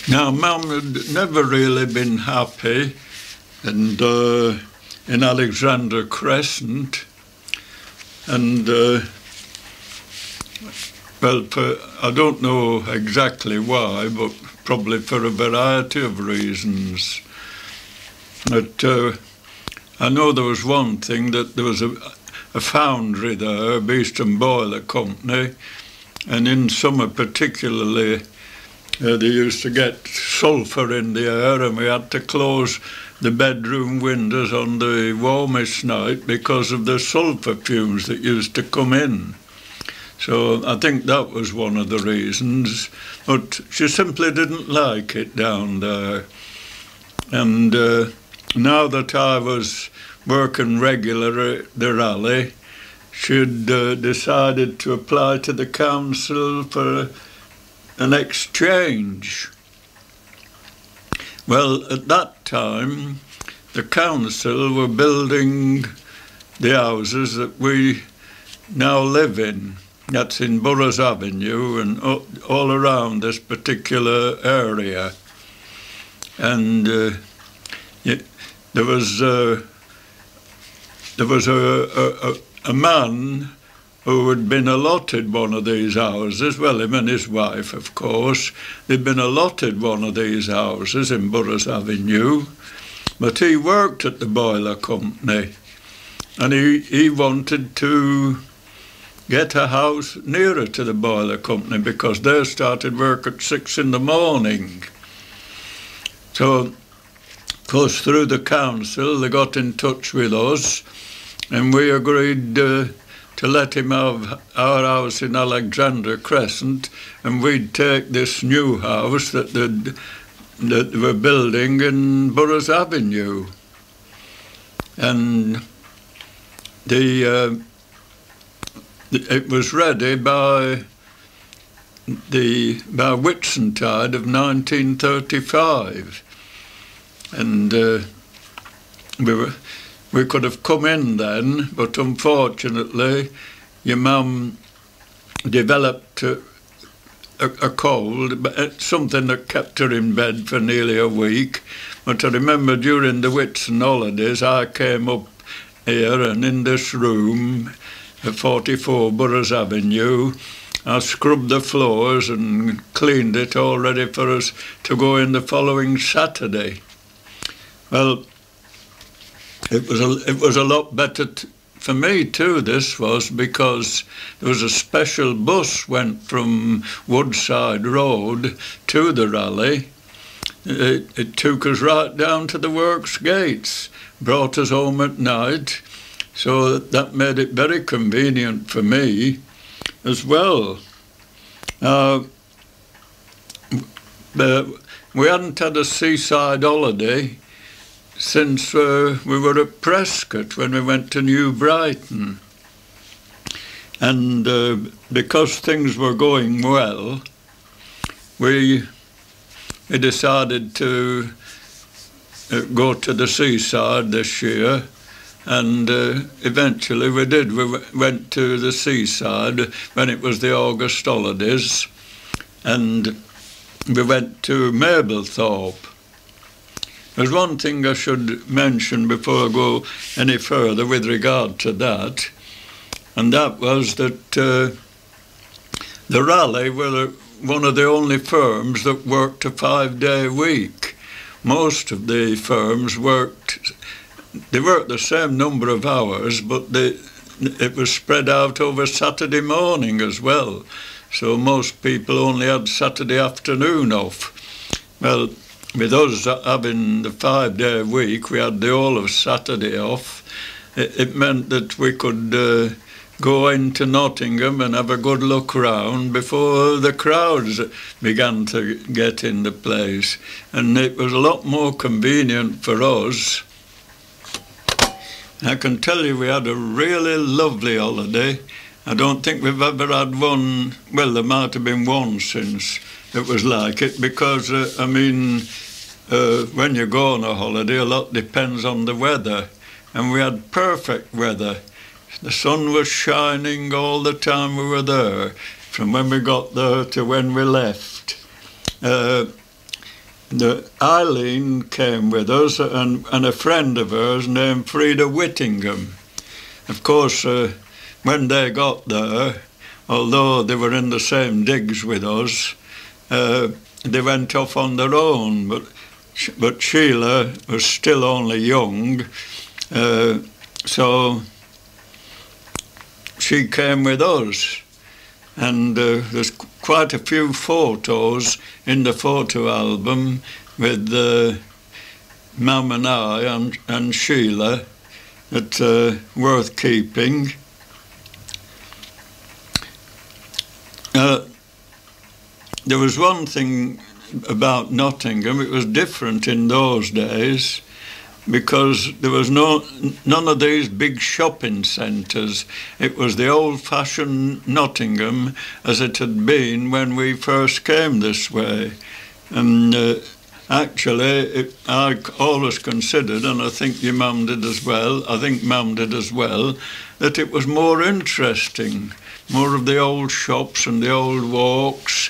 Now, Mum had never really been happy and in Alexander Crescent, and well, I don't know exactly why, but probably for a variety of reasons. But I know there was one thing, that there was a foundry there, Beeston Boiler Company, and in summer particularly, they used to get sulphur in the air, and we had to close the bedroom windows on the warmest night because of the sulphur fumes that used to come in. So I think that was one of the reasons. But she simply didn't like it down there. And now that I was working regular at the rally, she'd decided to apply to the council for an exchange. Well, at that time, the council were building the houses that we now live in. That's in Burroughs Avenue and all around this particular area. And there was a man who had been allotted one of these houses. Well, him and his wife, of course. They'd been allotted one of these houses in Burroughs Avenue, but he worked at the boiler company, and he wanted to get a house nearer to the boiler company because they started work at 6 in the morning. So, of course, through the council, they got in touch with us, and we agreed to let him have our house in Alexander Crescent, and we'd take this new house that they were building in Burroughs Avenue. And it was ready by Whitsuntide of 1935, and we could have come in then, but unfortunately, your mum developed a cold, something that kept her in bed for nearly a week. But I remember during the Whitsun holidays, I came up here, and in this room at 44 Burroughs Avenue, I scrubbed the floors and cleaned it all ready for us to go in the following Saturday. Well, it was a lot better for me too, this was, because there was a special bus went from Woodside Road to the rally. It took us right down to the works gates, brought us home at night, so that made it very convenient for me as well. We hadn't had a seaside holiday since we were at Prescott when we went to New Brighton. And because things were going well, we decided to go to the seaside this year, and eventually we did. We went to the seaside when it was the August holidays, and we went to Mablethorpe. There's one thing I should mention before I go any further with regard to that, and that was that the Raleigh were one of the only firms that worked a 5-day week. Most of the firms worked the same number of hours, but it was spread out over Saturday morning as well. So most people only had Saturday afternoon off. Well, with us having the 5-day week, we had the whole of Saturday off. It meant that we could go into Nottingham and have a good look round before the crowds began to get in the place. And it was a lot more convenient for us. I can tell you we had a really lovely holiday. I don't think we've ever had one, well, there might have been one since it was like it, because, when you go on a holiday, a lot depends on the weather. And we had perfect weather. The sun was shining all the time we were there, from when we got there to when we left. Eileen came with us, and a friend of hers named Frida Whittingham. Of course, when they got there, although they were in the same digs with us, they went off on their own. But Sheila was still only young, so she came with us. And there's quite a few photos in the photo album with Mum and I and Sheila that are worth keeping. There was one thing about Nottingham. It was different in those days because there was none of these big shopping centres. It was the old-fashioned Nottingham as it had been when we first came this way. And actually, I always considered, and I think your mum did as well, that it was more interesting, more of the old shops and the old walks,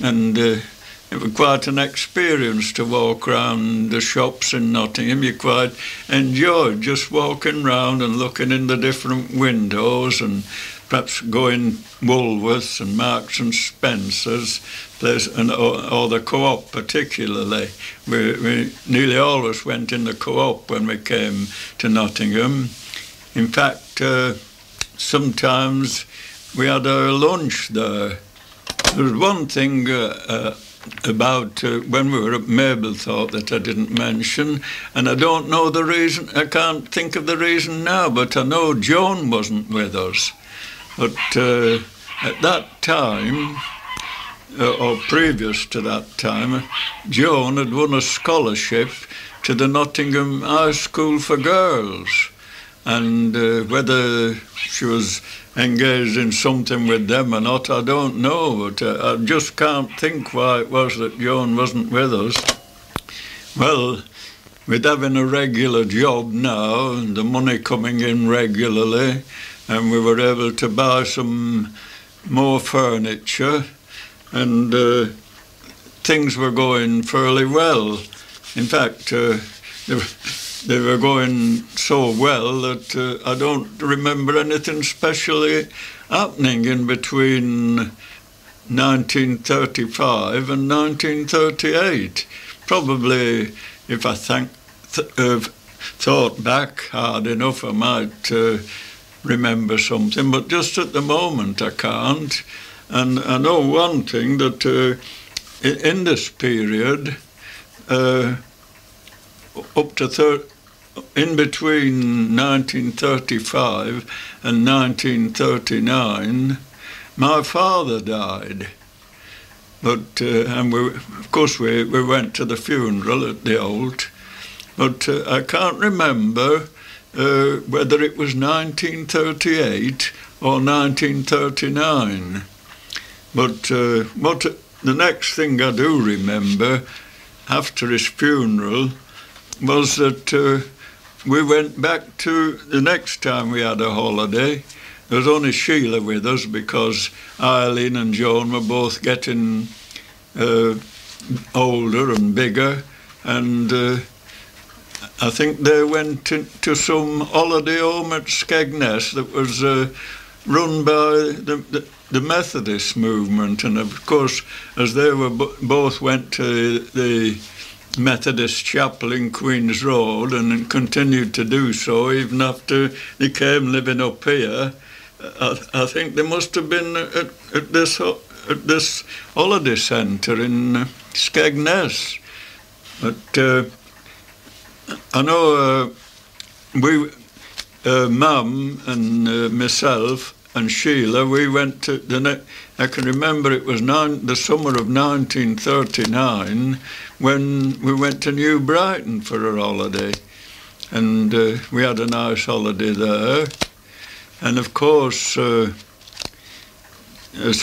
and it was quite an experience to walk round the shops in Nottingham. You quite enjoyed just walking round and looking in the different windows and perhaps going Woolworths and Marks and Spencer's, or the Co-op particularly. We nearly always went in the Co-op when we came to Nottingham. In fact, sometimes we had our lunch there. There was one thing about when we were at Mablethorpe that I didn't mention, and I don't know the reason. I can't think of the reason now, but I know Joan wasn't with us. But at that time, or previous to that time, Joan had won a scholarship to the Nottingham High School for Girls, and whether she was engaged in something with them or not, I don't know, but I just can't think why it was that Joan wasn't with us. Well, with having a regular job now and the money coming in regularly, and we were able to buy some more furniture, and things were going fairly well. In fact, they were going so well that I don't remember anything specially happening in between 1935 and 1938. Probably, if I thought back hard enough, I might remember something, but just at the moment I can't. And I know one thing, that in this period, up to in between 1935 and 1939, my father died. But and of course we went to the funeral at the Old, but I can't remember whether it was 1938 or 1939. But the next thing I do remember after his funeral was that we went back to the next time we had a holiday. There was only Sheila with us because Eileen and Joan were both getting older and bigger, and I think they went to some holiday home at Skegness that was run by the Methodist movement, and of course, as they were both went to the Methodist chapel in Queen's Road and continued to do so even after they came living up here, I think they must have been at this holiday centre in Skegness. But I know Mum and myself and Sheila, we went to I can remember it was the summer of 1939 when we went to New Brighton for a holiday, and we had a nice holiday there. And of course, as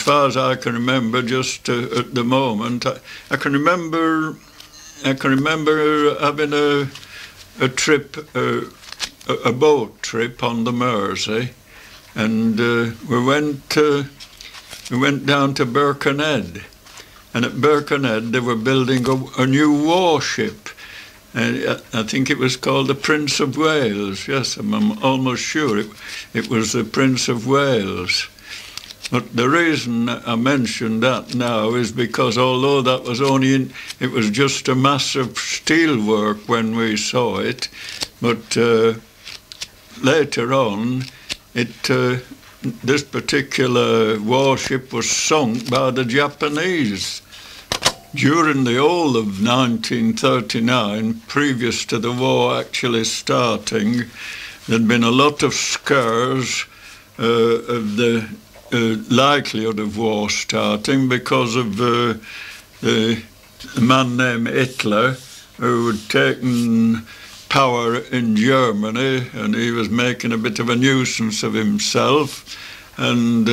far as I can remember, just at the moment, I can remember having a trip, a boat trip on the Mersey, and we went down to Birkenhead, and at Birkenhead they were building a new warship. I think it was called the Prince of Wales. Yes, I'm almost sure it was the Prince of Wales. But the reason I mention that now is because although that was it was just a massive steelwork when we saw it, but later on, this particular warship was sunk by the Japanese. During the whole of 1939, previous to the war actually starting, there'd been a lot of scares of the likelihood of war starting because of a man named Hitler who had taken power in Germany, and he was making a bit of a nuisance of himself, and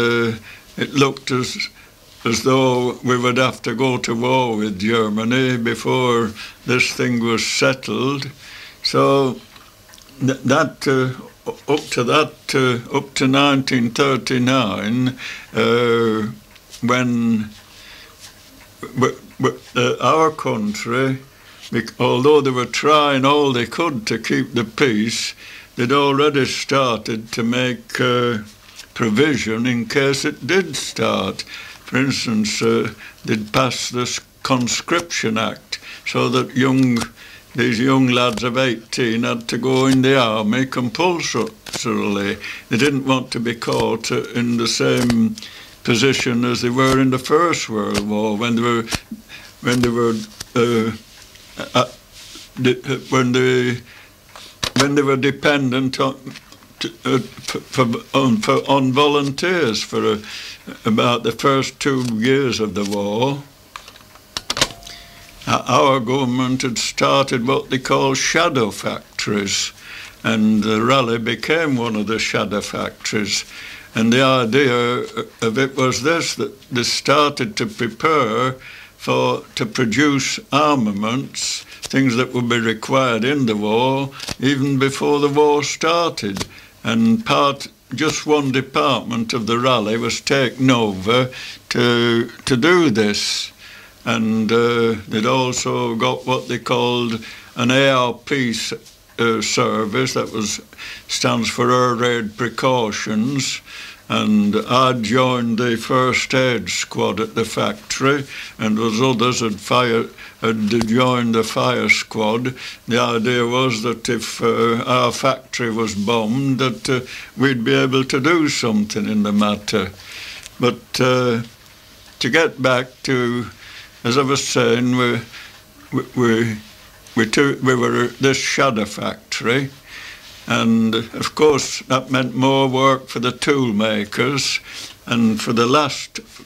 it looked as though we would have to go to war with Germany before this thing was settled. So up to 1939, when our country, although they were trying all they could to keep the peace, they'd already started to make provision in case it did start. For instance, they'd passed this Conscription Act so that these young lads of 18 had to go in the army compulsorily. They didn't want to be caught in the same position as they were in the First World War when they were dependent on volunteers for about the first 2 years of the war. Our government had started what they call shadow factories, and the Raleigh became one of the shadow factories. And the idea of it was this, that they started to prepare to produce armaments, things that would be required in the war, even before the war started. And just one department of the Raleigh was taken over to do this. And they'd also got what they called an ARP service, that stands for Air Raid Precautions, and I joined the first aid squad at the factory, and as others had joined the fire squad. The idea was that if our factory was bombed, that we'd be able to do something in the matter. But to get back to, as I was saying, we were at this shadow factory, and of course that meant more work for the tool makers. And for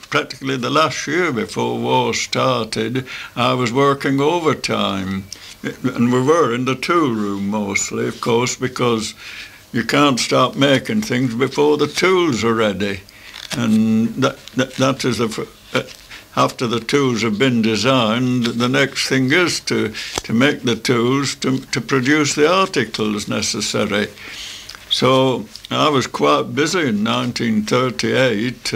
practically the last year before war started, I was working overtime, and we were in the tool room mostly, of course, because you can't start making things before the tools are ready, and that is after the tools have been designed, the next thing is to make the tools to produce the articles necessary. So I was quite busy in 1938,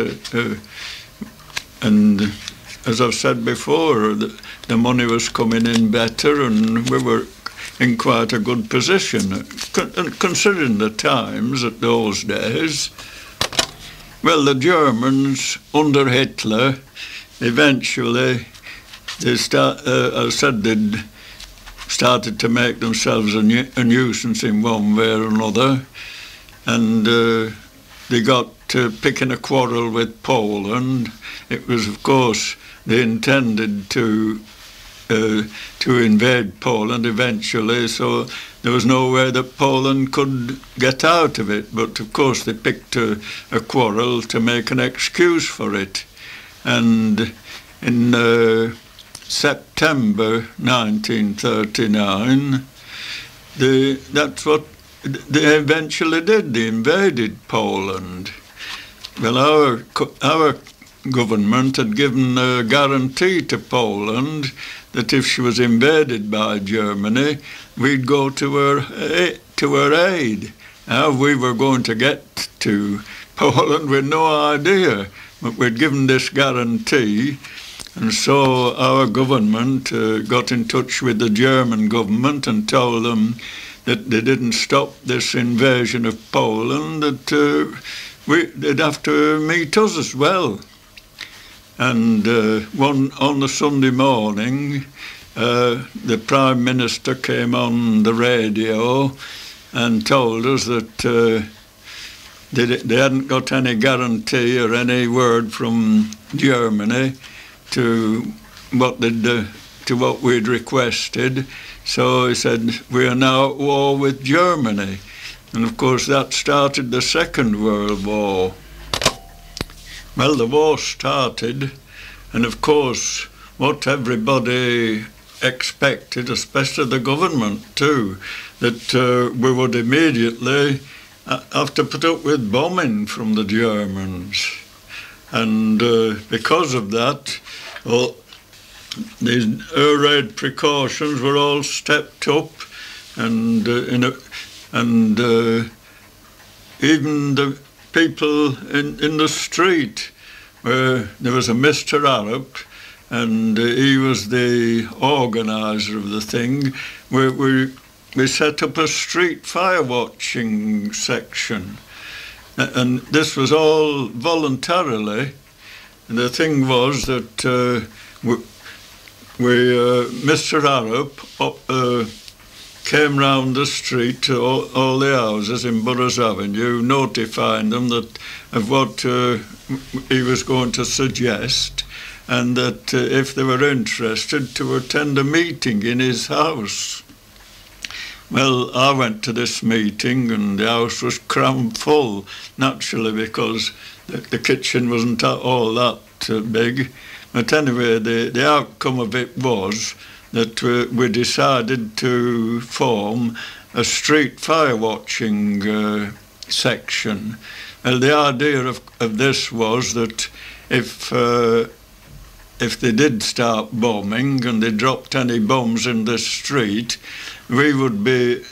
and as I've said before, the money was coming in better, and we were in quite a good position, considering the times at those days. Well, the Germans under Hitler, eventually, they'd started to make themselves a nuisance in one way or another, and they got to picking a quarrel with Poland. It was, of course, they intended to invade Poland eventually, so there was no way that Poland could get out of it. But of course, they picked a quarrel to make an excuse for it. And in September 1939, that's what they eventually did. They invaded Poland. Well, our government had given a guarantee to Poland that if she was invaded by Germany, we'd go to her aid. How we were going to get to Poland, we had no idea, but we'd given this guarantee, And so our government got in touch with the German government and told them that they didn't stop this invasion of Poland, that they'd have to meet us as well. And on the Sunday morning, the Prime Minister came on the radio and told us that they hadn't got any guarantee or any word from Germany to what we'd requested. So he said, we are now at war with Germany. And of course that started the Second World War. Well, the war started, and of course what everybody expected, especially the government too, that we would immediately have to put up with bombing from the Germans. And because of that, well, these air raid precautions were all stepped up, and even the people in the street, where there was a Mr. Arab, and he was the organiser of the thing. We set up a street fire watching section, and this was all voluntarily. And the thing was that Mr. Arab came round the street to all the houses in Burroughs Avenue, notifying them of what he was going to suggest, and that if they were interested, to attend a meeting in his house. Well, I went to this meeting and the house was crammed full, naturally, because the kitchen wasn't all that big. But anyway, the outcome of it was that we decided to form a street fire watching section. And the idea of this was that if they did start bombing and they dropped any bombs in the street, we would be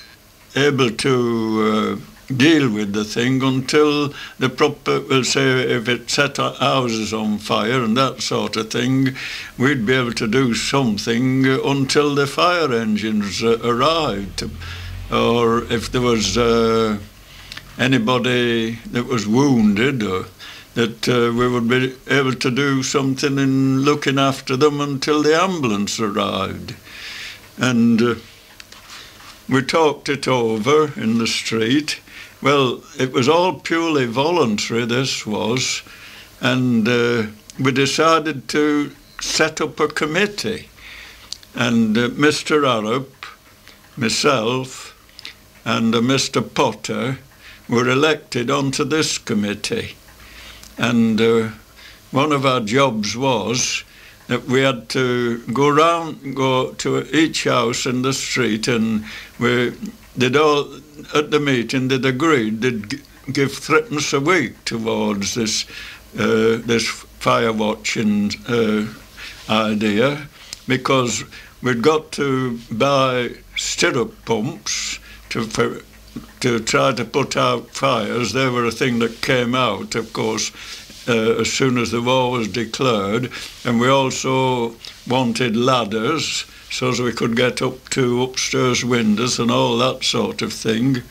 able to deal with the thing until the proper, we'll say, if it set our houses on fire and that sort of thing, we'd be able to do something until the fire engines arrived. Or if there was anybody that was wounded, or that we would be able to do something in looking after them until the ambulance arrived. And we talked it over in the street. Well, it was all purely voluntary, this was, and we decided to set up a committee. And Mr. Arab, myself, and Mr. Potter were elected onto this committee. And one of our jobs was that we had to go to each house in the street, and we did all, at the meeting, they'd agreed they'd give threepence a week towards this fire watching idea, because we'd got to buy stirrup pumps to try to put out fires. They were a thing that came out, of course, as soon as the war was declared. And we also wanted ladders so as we could get up to upstairs windows and all that sort of thing.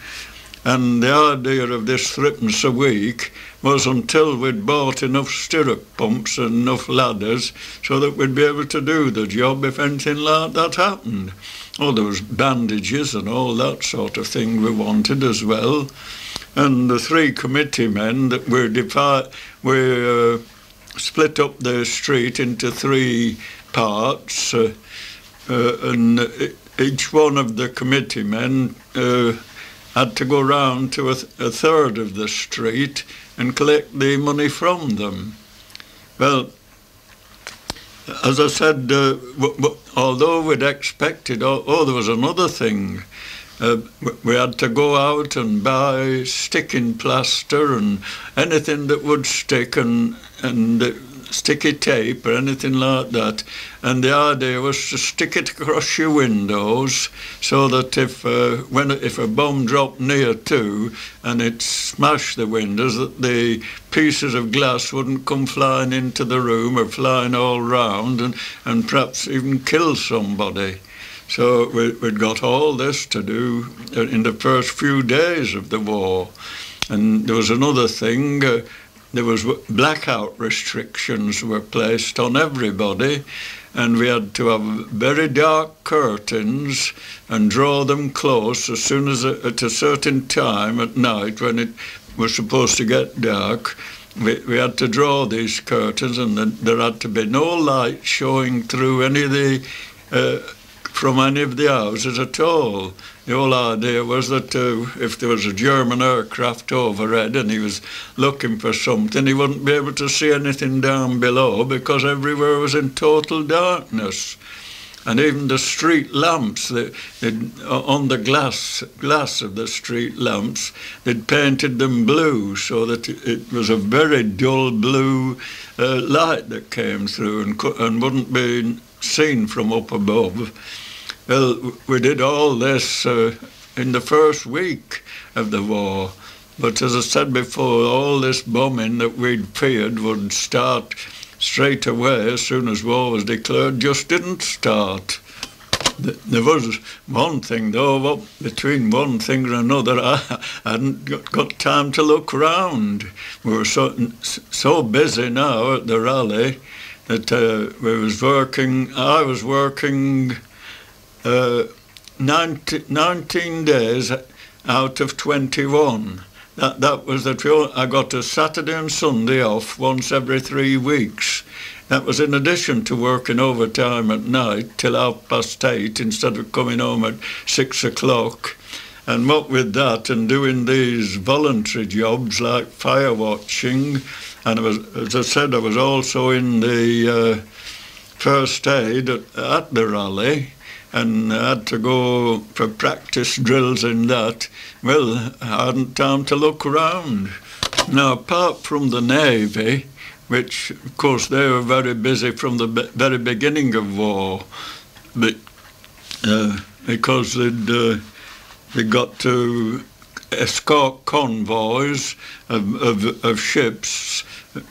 And the idea of this threepence a week was until we'd bought enough stirrup pumps and enough ladders so that we'd be able to do the job if anything like that happened. Oh, there was bandages and all that sort of thing we wanted as well. And the three committee men that we split up the street into three parts, and each one of the committee men had to go round to a third of the street and collect the money from them. Well, as I said, although we'd expected, there was another thing. We had to go out and buy sticking plaster and anything that would stick, and sticky tape or anything like that. And the idea was to stick it across your windows so that if a bomb dropped near to and it smashed the windows, that the pieces of glass wouldn't come flying into the room or flying all round and perhaps even kill somebody. So we'd got all this to do in the first few days of the war. And there was another thing. There was blackout restrictions were placed on everybody, and we had to have very dark curtains and draw them close as soon as at a certain time at night when it was supposed to get dark. We had to draw these curtains, and there had to be no light showing through any of the from any of the houses at all. The whole idea was that if there was a German aircraft overhead and he was looking for something, he wouldn't be able to see anything down below because everywhere was in total darkness. And even the street lamps, on the glass of the street lamps, they'd painted them blue so that it was a very dull blue light that came through and wouldn't be seen from up above. Well, we did all this in the first week of the war. But as I said before, all this bombing that we'd feared would start straight away as soon as war was declared just didn't start. There was one thing, though, between one thing and another, I hadn't got time to look round. We were so busy now at the rally that I was working 19 days out of 21. That was I got a Saturday and Sunday off once every 3 weeks. That was in addition to working overtime at night till 8:30 instead of coming home at 6 o'clock. And what with that and doing these voluntary jobs like fire watching, and as I said, I was also in the first aid at the rally, and I had to go for practice drills in that. Well, I hadn't time to look around. Now, apart from the Navy, which, of course, they were very busy from the very beginning of war, but, because they got to escort convoys of ships,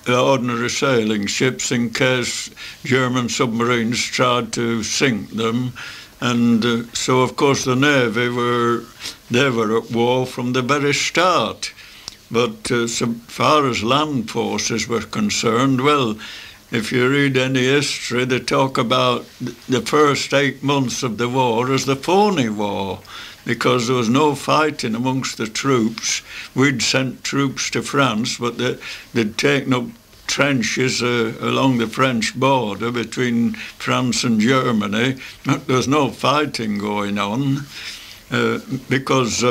ordinary sailing ships, in case German submarines tried to sink them. And so, of course, the Navy were at war from the very start. But so far as land forces were concerned, well, if you read any history, they talk about the first 8 months of the war as the phony war, because there was no fighting amongst the troops. We'd sent troops to France, but they'd taken up trenches along the French border between France and Germany. There was no fighting going on because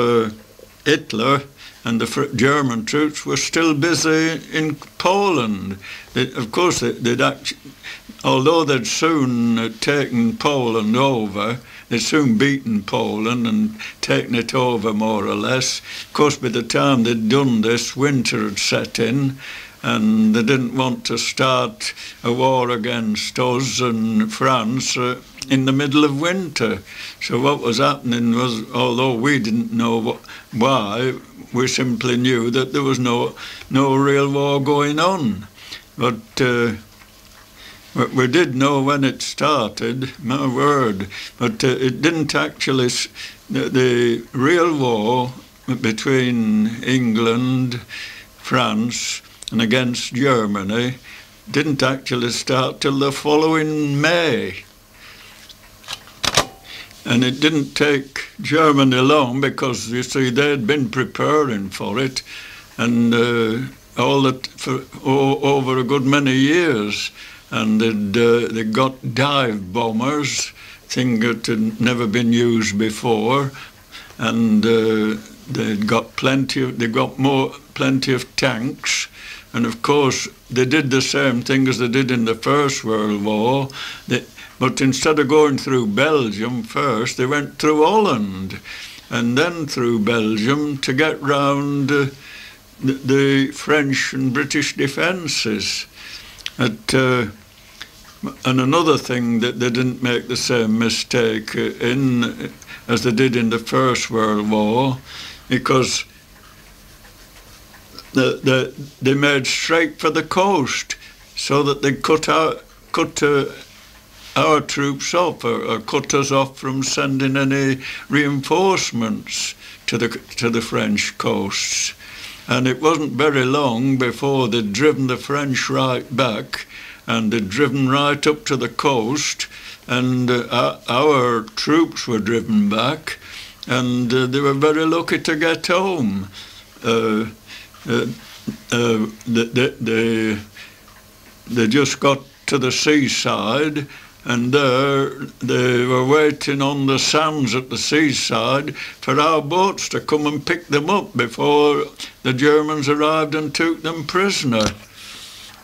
Hitler and the German troops were still busy in Poland. Of course, although they'd soon taken Poland over, they'd soon beaten Poland and taken it over more or less. Of course, by the time they'd done this, winter had set in, and they didn't want to start a war against us and France in the middle of winter. So what was happening was, although we didn't know why, we simply knew that there was no real war going on. But we did know when it started, my word, but it didn't actually, the real war between England, France, and against Germany didn't actually start till the following May. And it didn't take Germany long because, you see, they'd been preparing for it and for over a good many years. And they got dive bombers, thing that had never been used before, and they got plenty of tanks. And of course, they did the same thing as they did in the First World War. But instead of going through Belgium first, they went through Holland and then through Belgium to get round the French and British defences. And another thing that they didn't make the same mistake in as they did in the First World War, because they made straight for the coast so that they cut our troops off, or cut us off from sending any reinforcements to the French coasts. And it wasn't very long before they'd driven the French right back, and they'd driven right up to the coast, and our troops were driven back, and they were very lucky to get home. They just got to the seaside, and there they were waiting on the sands at the seaside for our boats to come and pick them up before the Germans arrived and took them prisoner.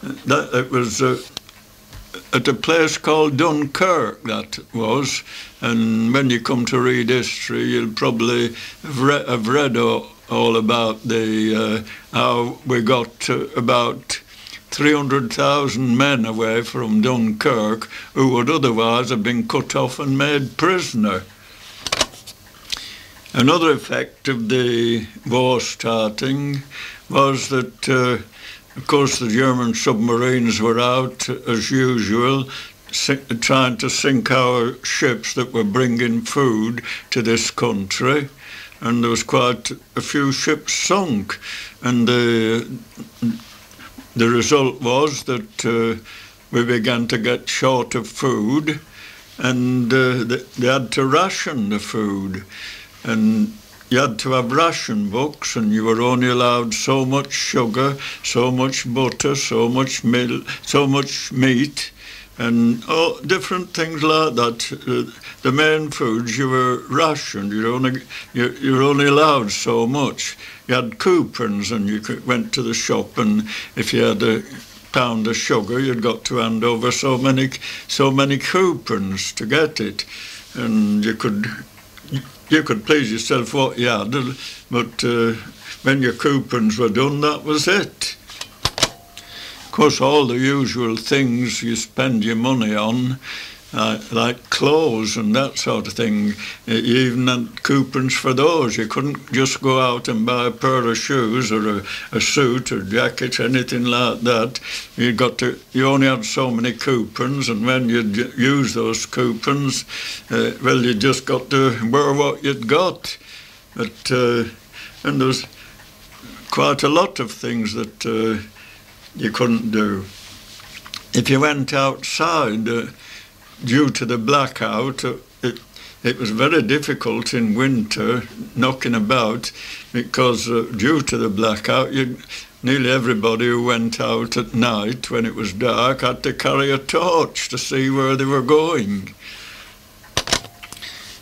It was at a place called Dunkirk, that was, and when you come to read history, you'll probably have read all about how we got about 300,000 men away from Dunkirk who would otherwise have been cut off and made prisoner. Another effect of the war starting was that, of course, the German submarines were out, as usual, trying to sink our ships that were bringing food to this country, and there was quite a few ships sunk, and the result was that we began to get short of food, and they had to ration the food. And you had to have ration books, and you were only allowed so much sugar, so much butter, so much milk, so much meat, and different things like that. The main foods you were rationed. You were only allowed so much. You had coupons, and you went to the shop, and if you had a pound of sugar, you'd got to hand over so many coupons to get it, and you could please yourself what you had, but when your coupons were done, that was it. Of course, all the usual things you spend your money on, like clothes and that sort of thing, you even had coupons for those. You couldn't just go out and buy a pair of shoes or a suit or jacket, anything like that. You only had so many coupons, and when you'd use those coupons, well, you just got to wear what you'd got. But and there was quite a lot of things that you couldn't do. If you went outside, due to the blackout, it was very difficult in winter knocking about, because due to the blackout, nearly everybody who went out at night when it was dark had to carry a torch to see where they were going.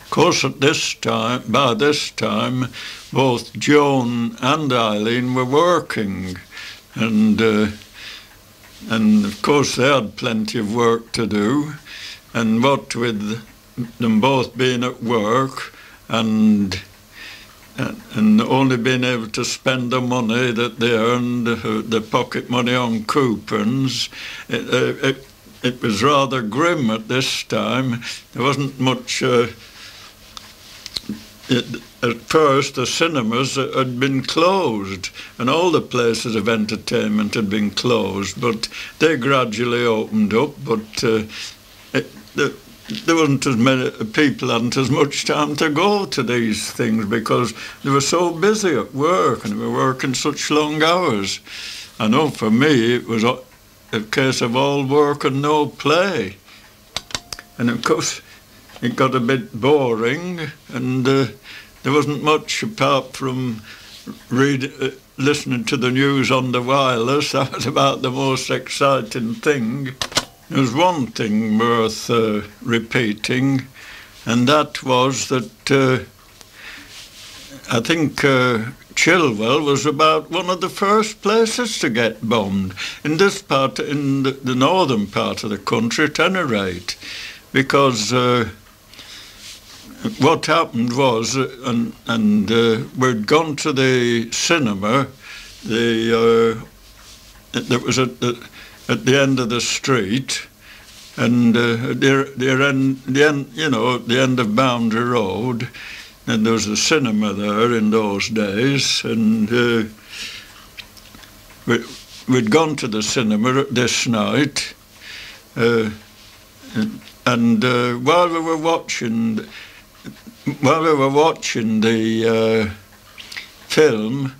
Of course, by this time, both Joan and Eileen were working, and of course they had plenty of work to do. And what with them both being at work and only being able to spend the money that they earned, the pocket money on coupons, it was rather grim at this time. There wasn't much. At first, the cinemas had been closed, and all the places of entertainment had been closed, but they gradually opened up. But there wasn't as many people, hadn't as much time to go to these things because they were so busy at work, and they were working such long hours. I know for me it was a case of all work and no play. And of course it got a bit boring, and there wasn't much apart from listening to the news on the wireless. That was about the most exciting thing. There's one thing worth repeating, and that was that I think Chilwell was about one of the first places to get bombed in this part, in the northern part of the country, at any rate, because what happened was, and we'd gone to the cinema. There was at the end of the street, and the end of Boundary Road, and there was a cinema there in those days, and we'd gone to the cinema this night, and while we were watching the film,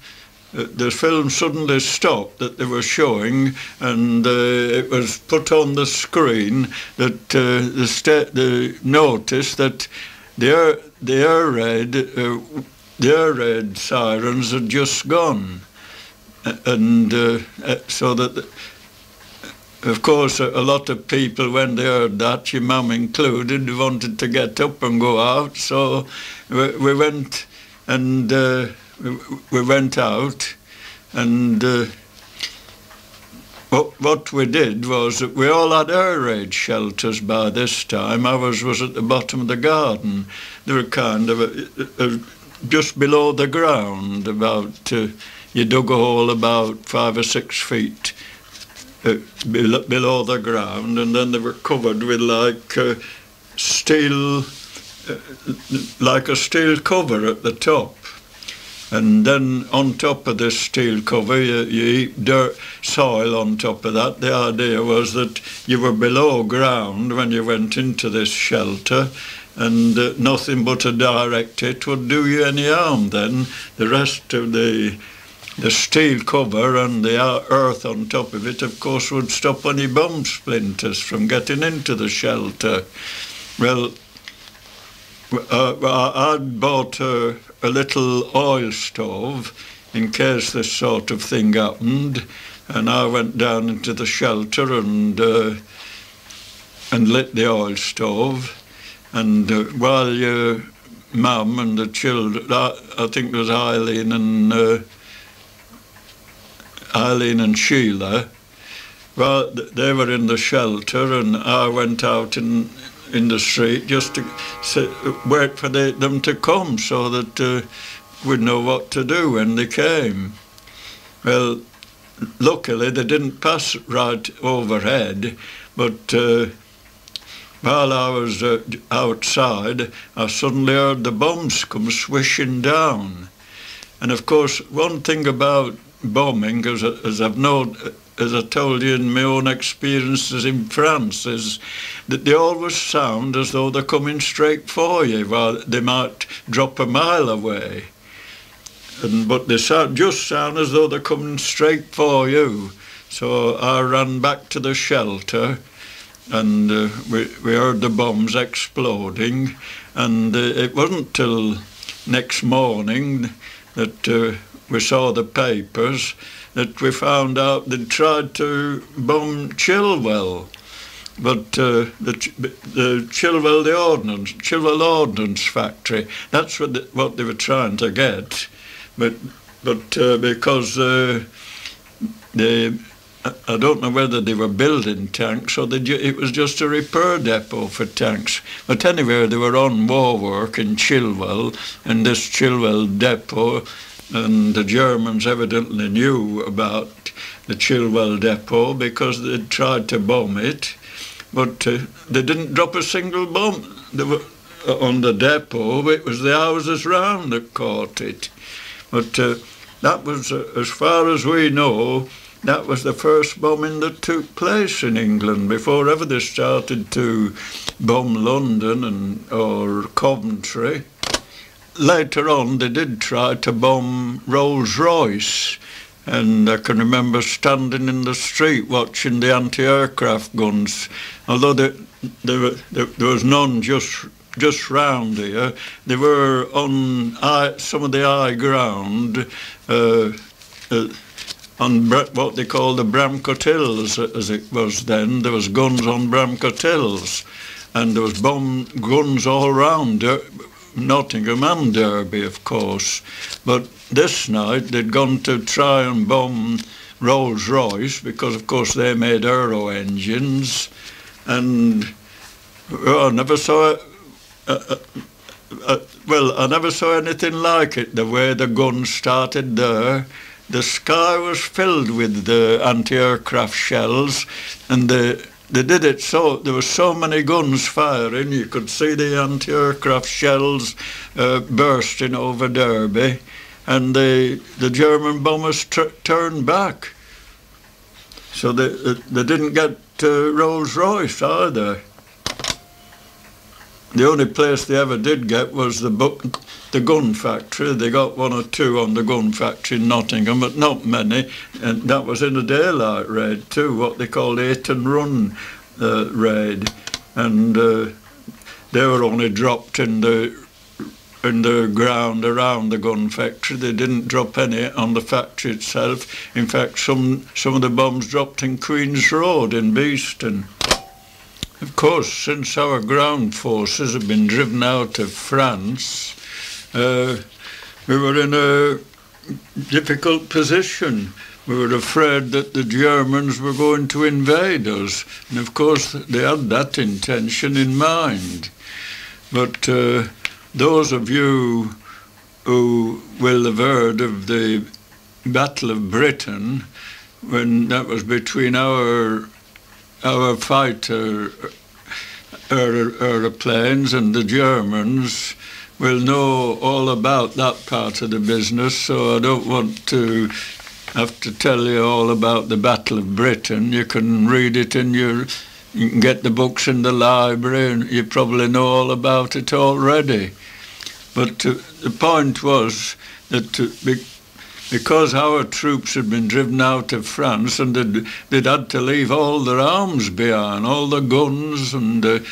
the film suddenly stopped that they were showing, and it was put on the screen that the notice that the air raid sirens had just gone, and so that, of course, a lot of people, when they heard that, your mum included, wanted to get up and go out. So we went, and we went out, and what we did was that we all had air raid shelters by this time. Ours was at the bottom of the garden. They were kind of just below the ground, about, you dug a hole about 5 or 6 feet below the ground, and then they were covered with like steel, like a steel cover at the top. And then on top of this steel cover, you heap dirt, soil on top of that. The idea was that you were below ground when you went into this shelter, and nothing but a direct hit would do you any harm then. The rest of the steel cover and the earth on top of it, of course, would stop any bomb splinters from getting into the shelter. Well, I'd bought a little oil stove in case this sort of thing happened, and I went down into the shelter and lit the oil stove. And while your mum and the children, I think there was Eileen and Sheila, well, they were in the shelter, and I went out in the street just to wait for them to come so that we'd know what to do when they came. Well, luckily they didn't pass right overhead, but while I was outside, I suddenly heard the bombs come swishing down. And of course, one thing about bombing, as I told you in my own experiences in France, is that they always sound as though they're coming straight for you, while they might drop a mile away. But they just sound as though they're coming straight for you. So I ran back to the shelter, and we heard the bombs exploding, and it wasn't till next morning that we saw the papers that we found out they'd tried to bomb Chilwell, but the Chilwell Ordnance Factory, that's what they were trying to get, but because I don't know whether they were building tanks or it was just a repair depot for tanks. But anyway, they were on war work in Chilwell, in this Chilwell depot, and the Germans evidently knew about the Chilwell depot because they'd tried to bomb it, but they didn't drop a single bomb on the depot. It was the houses round that caught it. But that was, as far as we know, that was the first bombing that took place in England before ever they started to bomb London or Coventry. Later on, they did try to bomb Rolls-Royce, and I can remember standing in the street watching the anti-aircraft guns. Although there was none just round here, they were on some of the high ground on what they call the Bramcote Hills, as it was then. There was guns on Bramcote Hills, and there was guns all round Nottingham and Derby, of course. But this night they'd gone to try and bomb Rolls-Royce because, of course, they made aero engines, and I never saw I never saw anything like it, the way the guns started there the sky was filled with the anti-aircraft shells, and they did it so there were so many guns firing. You could see the anti-aircraft shells bursting over Derby, and the German bombers turned back. So they didn't get Rolls-Royce either. The only place they ever did get was the gun factory. They got one or two on the gun factory in Nottingham, but not many. And that was in a daylight raid too, what they called hit and run raid. And they were only dropped in the ground around the gun factory. They didn't drop any on the factory itself. In fact, some of the bombs dropped in Queen's Road in Beeston. Of course, since our ground forces have been driven out of France, we were in a difficult position. We were afraid that the Germans were going to invade us, and of course they had that intention in mind. But those of you who will have heard of the Battle of Britain, when that was between our fighter aeroplanes and the Germans, will know all about that part of the business, so I don't want to have to tell you all about the Battle of Britain. You can read it you can get the books in the library, and you probably know all about it already. But the point was that because our troops had been driven out of France, and they'd had to leave all their arms behind, all the guns and the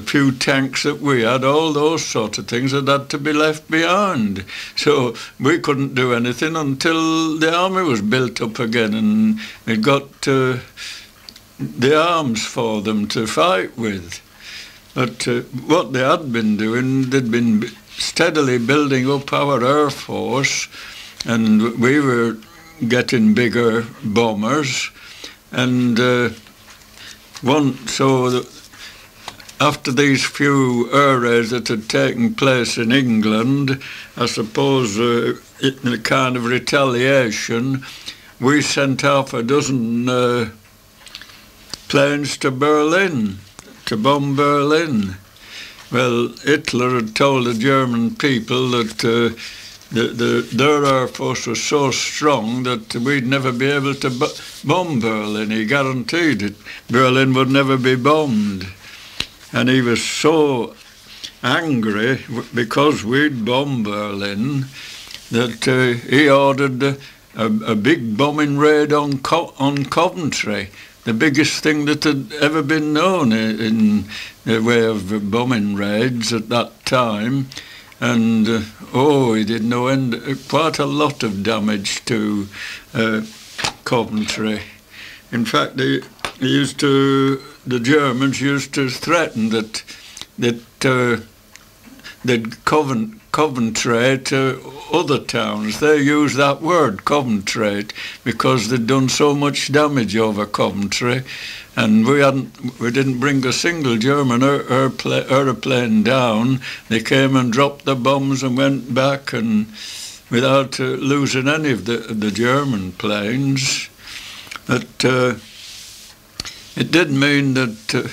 few tanks that we had, all those sort of things had to be left behind. So we couldn't do anything until the army was built up again, and we got the arms for them to fight with. But what they had been doing, they'd been steadily building up our Air Force, and we were getting bigger bombers. And after these few air raids that had taken place in England, I suppose in a kind of retaliation, we sent off a dozen planes to Berlin, to bomb Berlin. Well, Hitler had told the German people that their Air Force was so strong that we'd never be able to bomb Berlin. He guaranteed it. Berlin would never be bombed. And he was so angry because we'd bombed Berlin that he ordered a big bombing raid on Coventry, the biggest thing that had ever been known in the way of bombing raids at that time. And he did quite a lot of damage to Coventry. In fact, the Germans used to threaten that they'd Coventry to other towns. They used that word, Coventry, because they'd done so much damage over Coventry, and we didn't bring a single German aeroplane down. They came and dropped the bombs and went back, and without losing any of the German planes. But it did mean that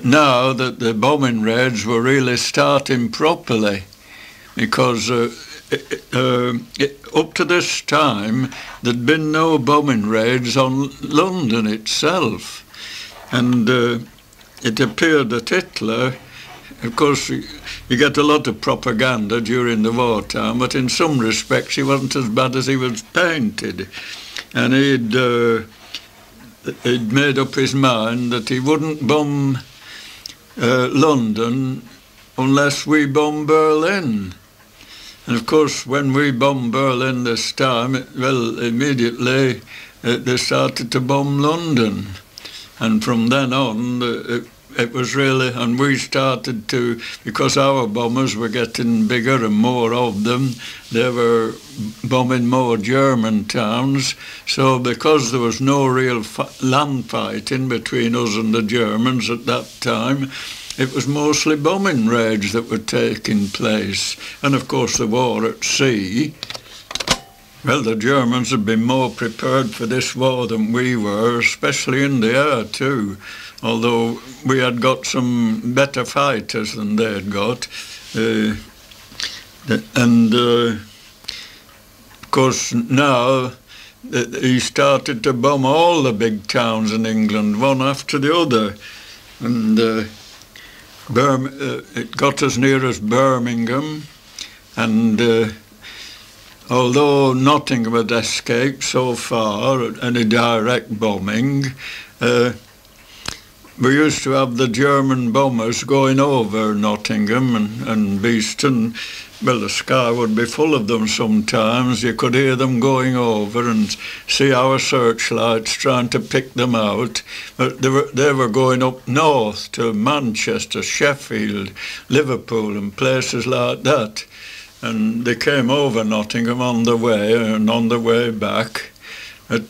now that the bombing raids were really starting properly, because up to this time there'd been no bombing raids on London itself, and it appeared that Hitler, of course you get a lot of propaganda during the wartime, but in some respects he wasn't as bad as he was painted, and he'd made up his mind that he wouldn't bomb London unless we bombed Berlin. And of course, when we bombed Berlin this time, immediately they started to bomb London. And from then on, it was really, and we started to, because our bombers were getting bigger and more of them, they were bombing more German towns. So because there was no real land fighting between us and the Germans at that time, it was mostly bombing raids that were taking place. And of course the war at sea, well, the Germans had been more prepared for this war than we were, especially in the air too, although we had got some better fighters than they'd got. Of course now he started to bomb all the big towns in England, one after the other. And it got as near as Birmingham, and although Nottingham had escaped so far, any direct bombing, we used to have the German bombers going over Nottingham and Beeston. Well, the sky would be full of them sometimes. You could hear them going over and see our searchlights trying to pick them out. But they were going up north to Manchester, Sheffield, Liverpool and places like that. And they came over Nottingham on the way and on the way back. And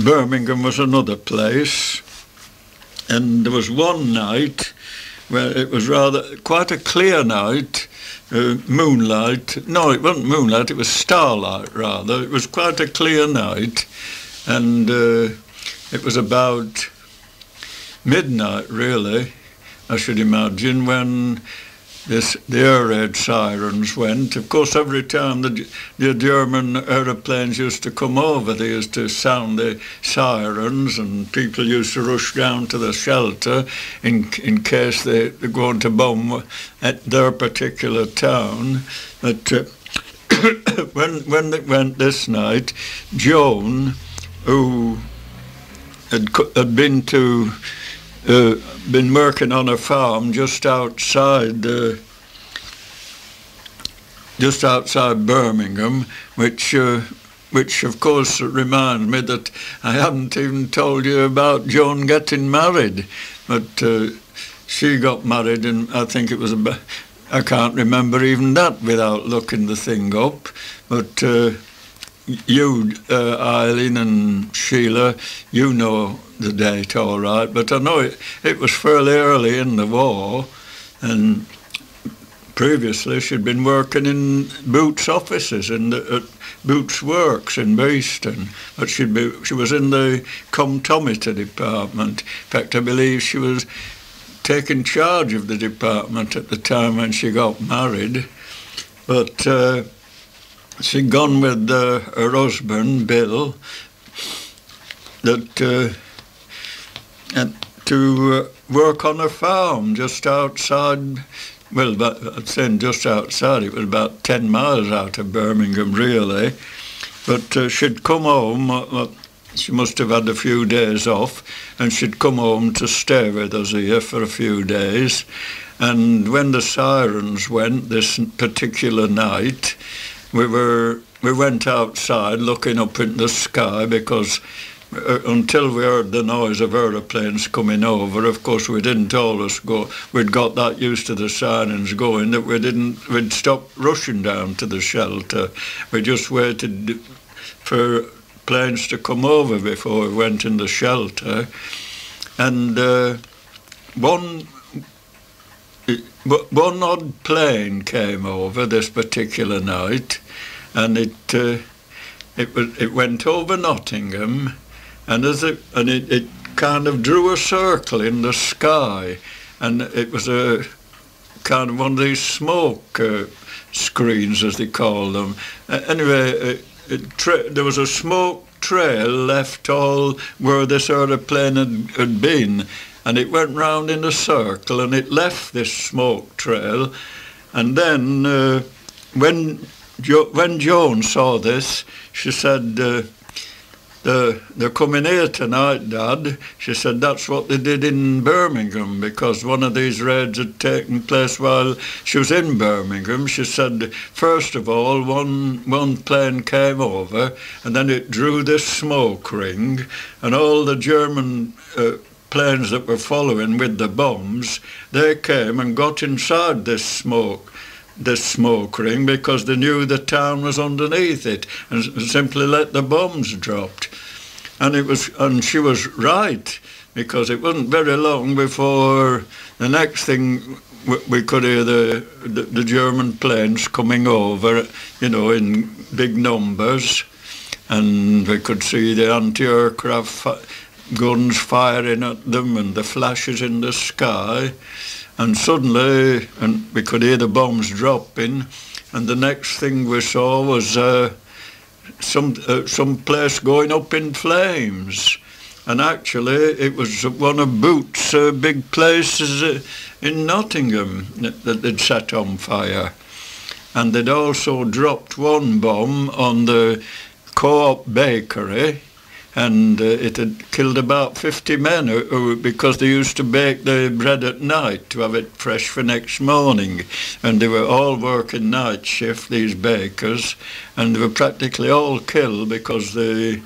Birmingham was another place. And there was one night where it was quite a clear night, moonlight. No, it wasn't moonlight, it was starlight rather. It was quite a clear night, and it was about midnight really, I should imagine, when the air raid sirens went. Of course, every time the German aeroplanes used to come over, they used to sound the sirens, and people used to rush down to the shelter in case they're going to bomb at their particular town. But when it went this night, Joan, who had been working on a farm just outside Birmingham, which of course reminds me that I haven't even told you about Joan getting married. But she got married, and I think it was I can't remember even that without looking the thing up. But you, Eileen and Sheila, you know the date all right, but I know it was fairly early in the war, and previously she'd been working in Boots' offices at Boots' Works in Beeston, but she was in the comptometer department. In fact, I believe she was taking charge of the department at the time when she got married, but she'd gone with her husband, Bill, to work on a farm just outside, well, I'd say just outside, it was about 10 miles out of Birmingham really, but she'd come home, she must have had a few days off, and she'd come home to stay with us here for a few days. And when the sirens went this particular night, we went outside looking up in the sky, because until we heard the noise of aeroplanes coming over, of course we didn't always go. We'd got that used to the sirens going that we'd stop rushing down to the shelter. We just waited for planes to come over before we went in the shelter. And one odd plane came over this particular night, and it went over Nottingham, and it kind of drew a circle in the sky, and it was a kind of one of these smoke screens, as they call them. Anyway, there was a smoke trail left all where this aeroplane had been, and it went round in a circle, and it left this smoke trail. And then when Joan saw this, she said, they're coming here tonight, Dad. She said that's what they did in Birmingham, because one of these raids had taken place while she was in Birmingham. She said, first of all, one plane came over, and then it drew this smoke ring, and all the German planes that were following with the bombs, they came and got inside this smoke ring, because they knew the town was underneath it, and simply let the bombs drop. And she was right. because it wasn't very long before the next thing we could hear the German planes coming over, you know, in big numbers, and we could see the anti-aircraft guns firing at them and the flashes in the sky, and suddenly we could hear the bombs dropping, and the next thing we saw was some place going up in flames. And actually it was one of Boots' big places in Nottingham that they'd set on fire. And they'd also dropped one bomb on the Co-op bakery, and it had killed about 50 men because they used to bake the bread at night to have it fresh for next morning. And they were all working night shift, these bakers, and they were practically all killed because the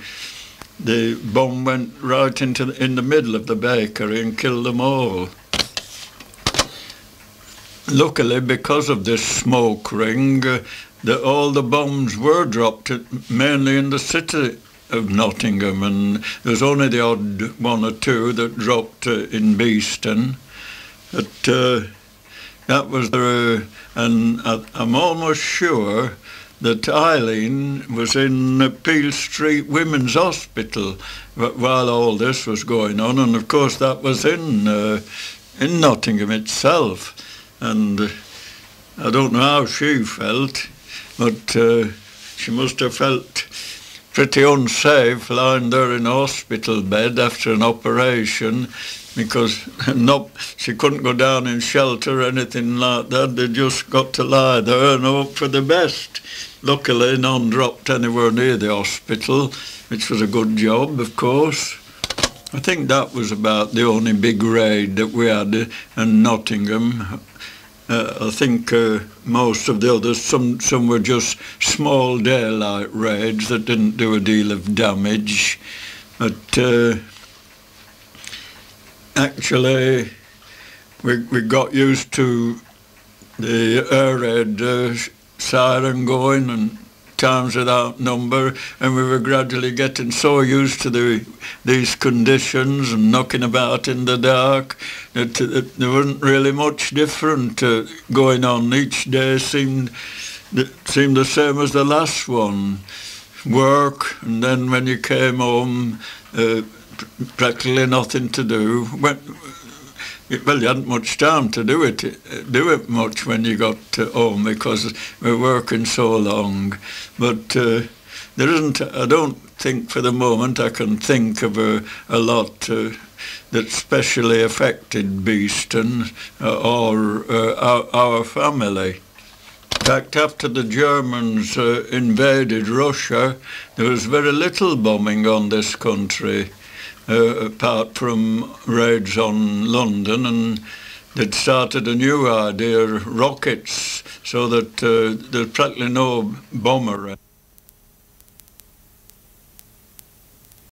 bomb went right in the middle of the bakery and killed them all. Luckily, because of this smoke ring, all the bombs were dropped mainly in the city of Nottingham, and there was only the odd one or two that dropped in Beeston. But that was and I'm almost sure that Eileen was in Peel Street Women's Hospital while all this was going on, and of course that was in Nottingham itself. And I don't know how she felt, but she must have felt pretty unsafe lying there in a hospital bed after an operation, because she couldn't go down in shelter or anything like that. They just got to lie there and hope for the best. Luckily, none dropped anywhere near the hospital, which was a good job, of course. I think that was about the only big raid that we had in Nottingham. I think most of the others, some were just small daylight raids that didn't do a deal of damage. But actually, we got used to the air raid siren going and times without number, and we were gradually getting so used to these conditions and knocking about in the dark that there wasn't really much different going on. Each day seemed the same as the last one. Work, and then when you came home, practically nothing to do. Well, you hadn't much time to do it much when you got home, because we were working so long. But there isn't, I don't think for the moment I can think of a lot that specially affected Beeston or our family. In fact, after the Germans invaded Russia, there was very little bombing on this country. Apart from raids on London, and they'd started a new idea, rockets, so that there's practically no bomber.